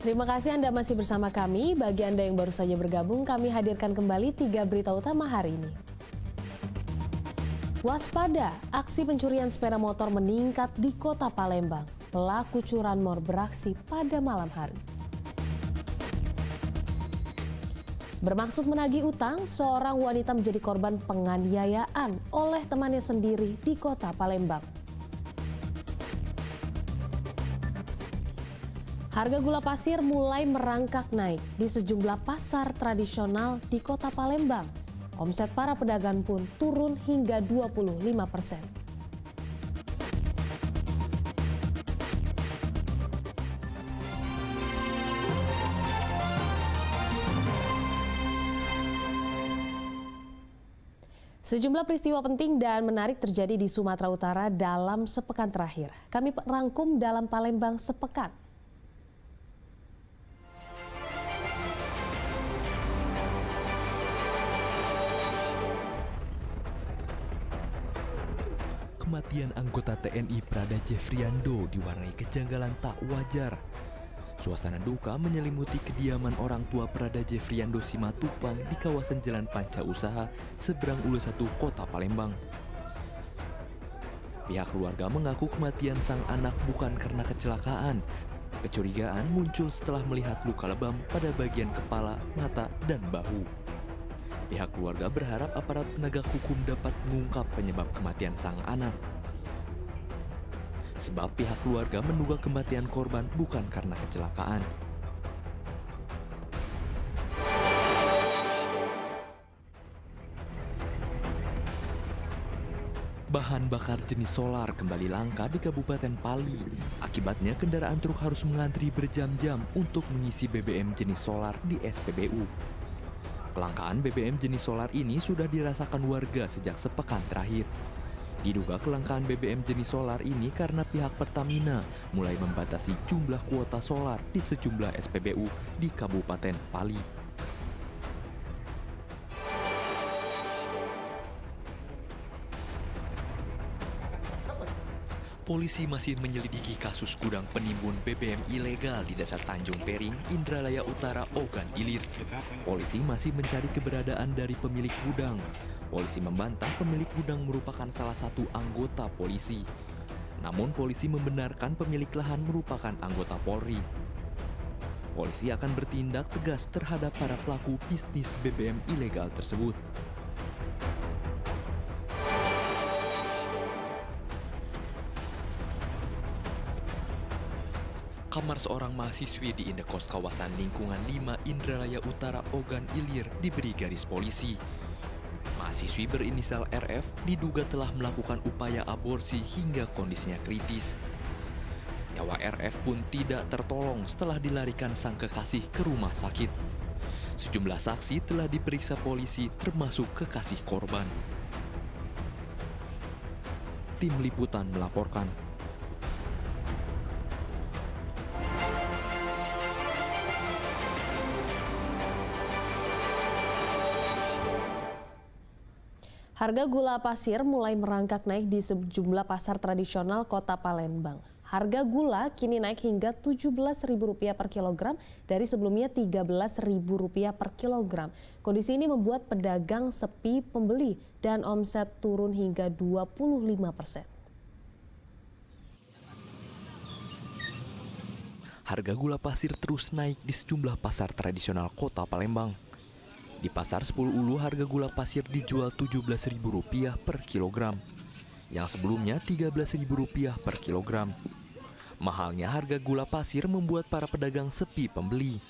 Terima kasih Anda masih bersama kami. Bagi Anda yang baru saja bergabung, kami hadirkan kembali 3 berita utama hari ini. Waspada, aksi pencurian sepeda motor meningkat di kota Palembang. Pelaku curanmor beraksi pada malam hari. Bermaksud menagih utang, seorang wanita menjadi korban penganiayaan oleh temannya sendiri di kota Palembang. Harga gula pasir mulai merangkak naik di sejumlah pasar tradisional di kota Palembang. Omset para pedagang pun turun hingga 25%. Sejumlah peristiwa penting dan menarik terjadi di Sumatera Utara dalam sepekan terakhir. Kami rangkum dalam Palembang Sepekan. Kematian anggota TNI Prada Jeffriando diwarnai kejanggalan tak wajar. Suasana duka menyelimuti kediaman orang tua Prada Jeffriando Simatupang di kawasan Jalan Panca Usaha, seberang Ulu 1, Kota Palembang. Pihak keluarga mengaku kematian sang anak bukan karena kecelakaan. Kecurigaan muncul setelah melihat luka lebam pada bagian kepala, mata, dan bahu. Pihak keluarga berharap aparat penegak hukum dapat mengungkap penyebab kematian sang anak. Sebab pihak keluarga menduga kematian korban bukan karena kecelakaan. Bahan bakar jenis solar kembali langka di Kabupaten Pali. Akibatnya kendaraan truk harus mengantri berjam-jam untuk mengisi BBM jenis solar di SPBU. Kelangkaan BBM jenis solar ini sudah dirasakan warga sejak sepekan terakhir. Diduga kelangkaan BBM jenis solar ini karena pihak Pertamina mulai membatasi jumlah kuota solar di sejumlah SPBU di Kabupaten Pali. Polisi masih menyelidiki kasus gudang penimbun BBM ilegal di Desa Tanjung Pering, Indralaya Utara, Ogan Ilir. Polisi masih mencari keberadaan dari pemilik gudang. Polisi membantah pemilik gudang merupakan salah satu anggota polisi. Namun polisi membenarkan pemilik lahan merupakan anggota Polri. Polisi akan bertindak tegas terhadap para pelaku bisnis BBM ilegal tersebut. Kamar seorang mahasiswi di indekos kawasan lingkungan 5 Indralaya Utara Ogan Ilir diberi garis polisi. Mahasiswi berinisial RF diduga telah melakukan upaya aborsi hingga kondisinya kritis. Nyawa RF pun tidak tertolong setelah dilarikan sang kekasih ke rumah sakit. Sejumlah saksi telah diperiksa polisi termasuk kekasih korban. Tim Liputan melaporkan. Harga gula pasir mulai merangkak naik di sejumlah pasar tradisional kota Palembang. Harga gula kini naik hingga Rp17.000 per kilogram dari sebelumnya Rp13.000 per kilogram. Kondisi ini membuat pedagang sepi pembeli dan omset turun hingga 25%. Harga gula pasir terus naik di sejumlah pasar tradisional kota Palembang. Di Pasar 10 Ulu harga gula pasir dijual Rp17.000 per kilogram, yang sebelumnya Rp13.000 per kilogram. Mahalnya harga gula pasir membuat para pedagang sepi pembeli.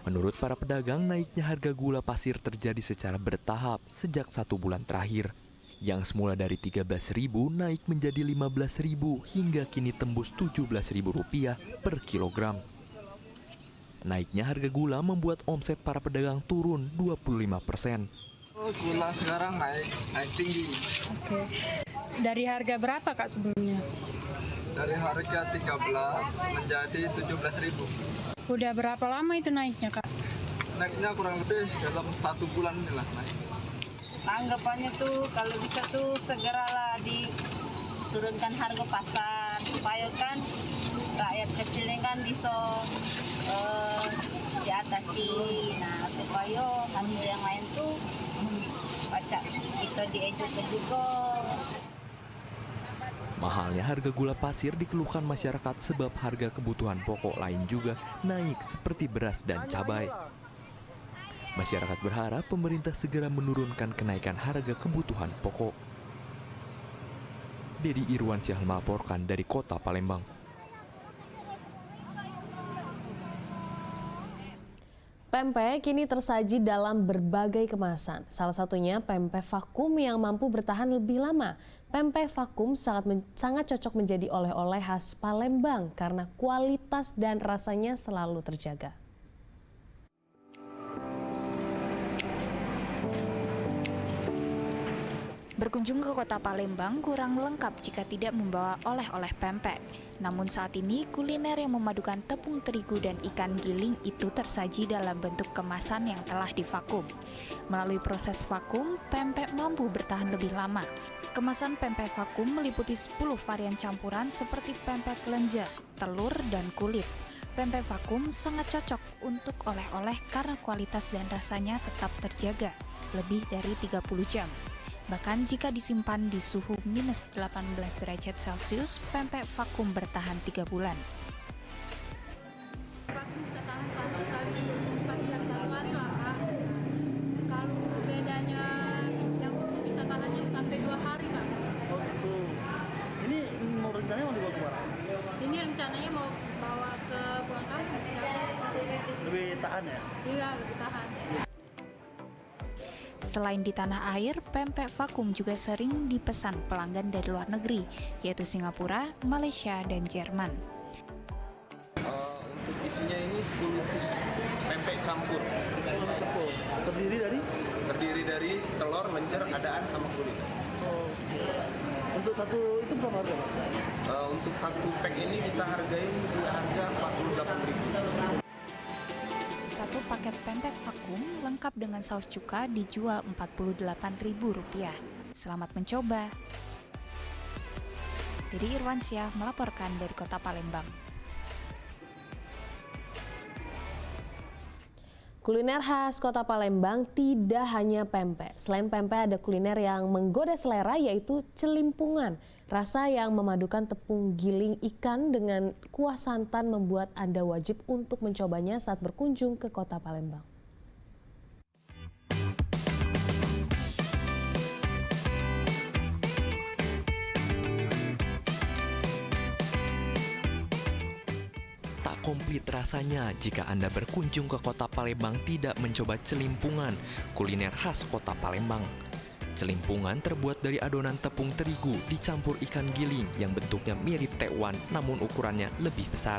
Menurut para pedagang, naiknya harga gula pasir terjadi secara bertahap sejak 1 bulan terakhir. Yang semula dari Rp13.000 naik menjadi Rp15.000 hingga kini tembus Rp17.000 per kilogram. Naiknya harga gula membuat omset para pedagang turun 25%. Gula sekarang naik tinggi. Oke. Dari harga berapa Kak sebelumnya? Dari harga 13 menjadi 17.000. Udah berapa lama itu naiknya Kak? Naiknya kurang lebih dalam 1 bulan inilah naik. Anggapannya tuh kalau bisa tuh segeralah diturunkan harga pasar supaya kan rakyat kecil ini kan bisa diatasi. Nah, supaya hamil yang lain tuh baca kita diedukan juga. Mahalnya harga gula pasir dikeluhkan masyarakat sebab harga kebutuhan pokok lain juga naik seperti beras dan cabai. Masyarakat berharap pemerintah segera menurunkan kenaikan harga kebutuhan pokok. Dedi Irwansyah melaporkan dari Kota Palembang. Pempek kini tersaji dalam berbagai kemasan. Salah satunya pempek vakum yang mampu bertahan lebih lama. Pempek vakum sangat cocok menjadi oleh-oleh khas Palembang karena kualitas dan rasanya selalu terjaga. Berkunjung ke Kota Palembang kurang lengkap jika tidak membawa oleh-oleh pempek. Namun saat ini kuliner yang memadukan tepung terigu dan ikan giling itu tersaji dalam bentuk kemasan yang telah divakum. Melalui proses vakum, pempek mampu bertahan lebih lama. Kemasan pempek vakum meliputi 10 varian campuran seperti pempek lenjer, telur, dan kulit. Pempek vakum sangat cocok untuk oleh-oleh karena kualitas dan rasanya tetap terjaga lebih dari 30 jam. Bahkan jika disimpan di suhu minus 18 derajat Celcius, pempek vakum bertahan 3 bulan. Vakum bisa tahan 1 kali 24 jam satuan lah. Kalau bedanya yang itu bisa tahannya sampai 2 hari Kak. Oh gitu. Ini mau rencananya mau dibawa kemana? Ini rencananya mau bawa ke Buang Kampus. Lebih tahan ya? Iya, lebih tahan. Selain di tanah air, pempek vakum juga sering dipesan pelanggan dari luar negeri, yaitu Singapura, Malaysia, dan Jerman. Untuk isinya ini 10 piece pempek campur. Terdiri dari telur, lenjer, adaan, sama kulit. Oh. Untuk satu itu berapa harga? Untuk satu pack ini kita hargai di harga 48.000. Satu paket pempek vakum lengkap dengan saus cuka dijual Rp48.000. Selamat mencoba. Dedi Irwansyah melaporkan dari Kota Palembang. Kuliner khas Kota Palembang tidak hanya pempek. Selain pempek ada kuliner yang menggoda selera yaitu celimpungan. Rasa yang memadukan tepung giling ikan dengan kuah santan membuat Anda wajib untuk mencobanya saat berkunjung ke Kota Palembang. Tak komplit rasanya jika Anda berkunjung ke Kota Palembang tidak mencoba celimpungan, kuliner khas Kota Palembang. Celimpungan terbuat dari adonan tepung terigu dicampur ikan giling yang bentuknya mirip tekwan namun ukurannya lebih besar.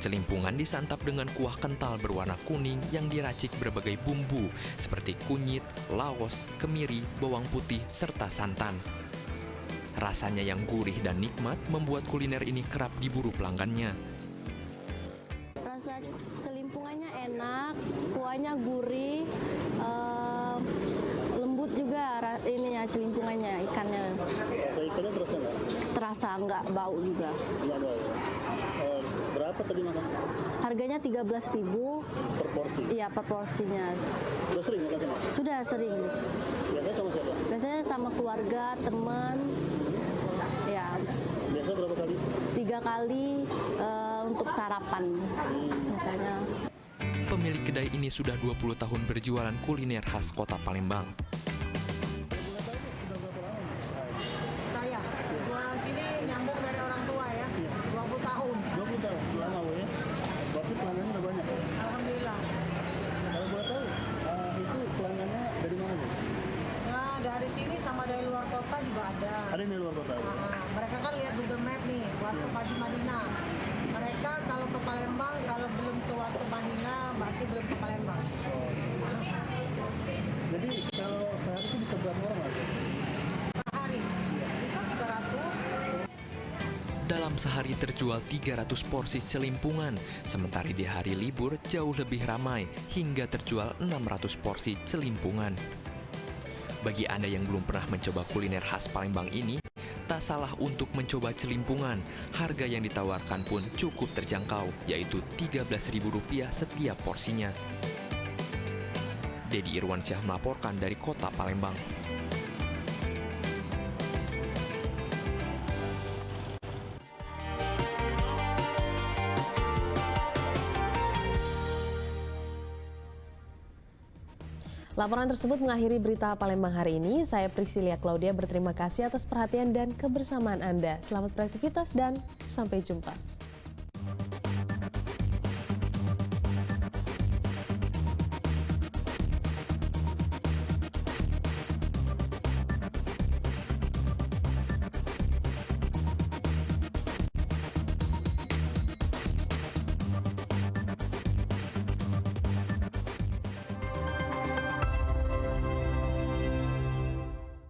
Celimpungan disantap dengan kuah kental berwarna kuning yang diracik berbagai bumbu seperti kunyit, laos, kemiri, bawang putih, serta santan. Rasanya yang gurih dan nikmat membuat kuliner ini kerap diburu pelanggannya. Rasa celimpungannya enak, kuahnya gurih, lembut juga ininya celimpungannya, ikannya. Rasa ikannya terasa nggak? Terasa nggak bau juga. Nggak bau. Berapa tadi makan? Harganya 13.000 Per porsi? iya per porsinya. Udah sering makan? Sudah sering. Biasanya sama siapa? Biasanya sama keluarga, teman. Ya, Biasa berapa kali? 3 kali untuk sarapan misalnya. Pemilik kedai ini sudah 20 tahun berjualan kuliner khas Kota Palembang. Saya jualan sini nyambung dari orang tua ya, 20 tahun. 20 tahun, lama Bu ya? Berarti pelanggannya udah banyak? Alhamdulillah. Kalau boleh tahu, itu pelanggannya dari mana Bu? Nah, dari sini sama dari luar kota juga ada. Ada yang dari luar kota? Mereka kan lihat Google Map nih, Warteg Haji Madinah. Mereka kalau ke Palembang, kalau belum ke Warteg Madinah, berarti belum ke Palembang. Jadi kalau sehari itu bisa berapa orang aja? Per hari bisa 300. Dalam sehari terjual 300 porsi celimpungan, sementara di hari libur jauh lebih ramai hingga terjual 600 porsi celimpungan. Bagi Anda yang belum pernah mencoba kuliner khas Palembang ini, Tak salah untuk mencoba celimpungan, harga yang ditawarkan pun cukup terjangkau, yaitu Rp13.000 setiap porsinya. Dedi Irwansyah melaporkan dari Kota Palembang. Laporan tersebut mengakhiri berita Palembang hari ini. Saya Priscilia Claudia berterima kasih atas perhatian dan kebersamaan Anda. Selamat beraktivitas dan sampai jumpa.